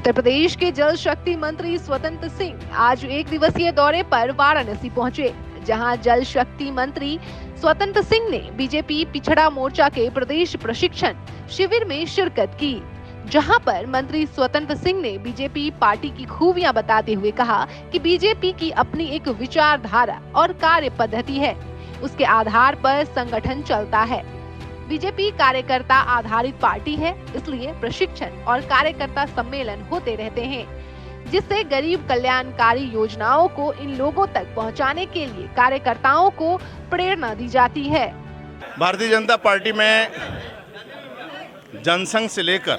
उत्तर प्रदेश के जल शक्ति मंत्री स्वतंत्र सिंह आज एक दिवसीय दौरे पर वाराणसी पहुंचे, जहां जल शक्ति मंत्री स्वतंत्र सिंह ने बीजेपी पिछड़ा मोर्चा के प्रदेश प्रशिक्षण शिविर में शिरकत की, जहां पर मंत्री स्वतंत्र सिंह ने बीजेपी पार्टी की खूबियां बताते हुए कहा कि बीजेपी की अपनी एक विचारधारा और कार्य पद्धति है, उसके आधार पर संगठन चलता है। बीजेपी कार्यकर्ता आधारित पार्टी है, इसलिए प्रशिक्षण और कार्यकर्ता सम्मेलन होते रहते हैं, जिससे गरीब कल्याणकारी योजनाओं को इन लोगों तक पहुंचाने के लिए कार्यकर्ताओं को प्रेरणा दी जाती है। भारतीय जनता पार्टी में जनसंघ से लेकर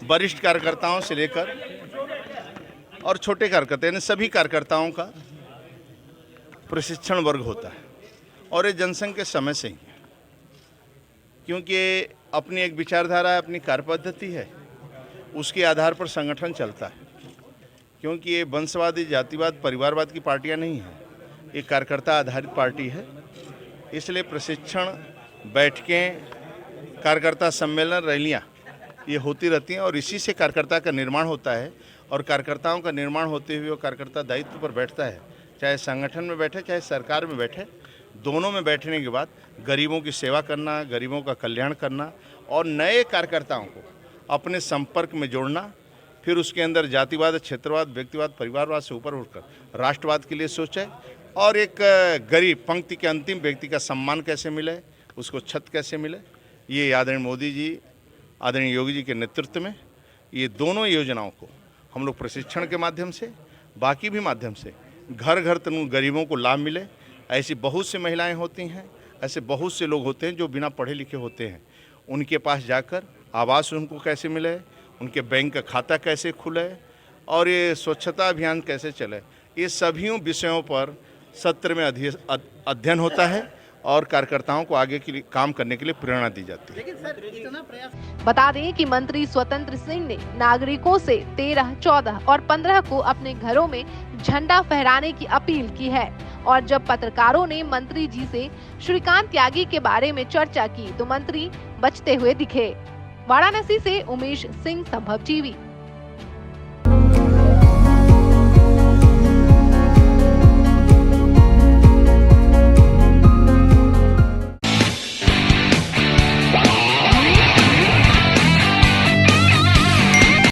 वरिष्ठ कार्यकर्ताओं से लेकर और छोटे कार्यकर्ता यानी सभी कार्यकर्ताओं का प्रशिक्षण वर्ग होता है और ये जनसंघ के समय से ही, क्योंकि अपनी एक विचारधारा है, अपनी कार्यपद्धति है, उसके आधार पर संगठन चलता है। क्योंकि ये वंशवादी, जातिवाद, परिवारवाद की पार्टियां नहीं हैं, ये कार्यकर्ता आधारित पार्टी है। इसलिए प्रशिक्षण, बैठकें, कार्यकर्ता सम्मेलन, रैलियां ये होती रहती हैं और इसी से कार्यकर्ता का निर्माण होता है। और कार्यकर्ताओं का निर्माण होते हुए वो कार्यकर्ता दायित्व पर बैठता है, चाहे संगठन में बैठे चाहे सरकार में बैठे। दोनों में बैठने के बाद गरीबों की सेवा करना, गरीबों का कल्याण करना और नए कार्यकर्ताओं को अपने संपर्क में जोड़ना, फिर उसके अंदर जातिवाद, क्षेत्रवाद, व्यक्तिवाद, परिवारवाद से ऊपर उठकर राष्ट्रवाद के लिए सोचे और एक गरीब पंक्ति के अंतिम व्यक्ति का सम्मान कैसे मिले, उसको छत कैसे मिले। ये आदरणीय मोदी जी, आदरणीय योगी जी के नेतृत्व में ये दोनों योजनाओं को हम लोग प्रशिक्षण के माध्यम से, बाकी भी माध्यम से घर घर तक गरीबों को लाभ मिले। ऐसी बहुत सी महिलाएं होती हैं, ऐसे बहुत से लोग होते हैं जो बिना पढ़े लिखे होते हैं, उनके पास जाकर आवास उनको कैसे मिले, उनके बैंक का खाता कैसे खुले और ये स्वच्छता अभियान कैसे चले, ये सभी विषयों पर सत्र में अध्ययन होता है और कार्यकर्ताओं को आगे के लिए काम करने के लिए प्रेरणा दी जाती है। बता दें कि मंत्री स्वतंत्र सिंह ने नागरिकों से 13, 14 और 15 को अपने घरों में झंडा फहराने की अपील की है और जब पत्रकारों ने मंत्री जी से श्रीकांत त्यागी के बारे में चर्चा की तो मंत्री बचते हुए दिखे। वाराणसी से उमेश सिंह, संभव टीवी।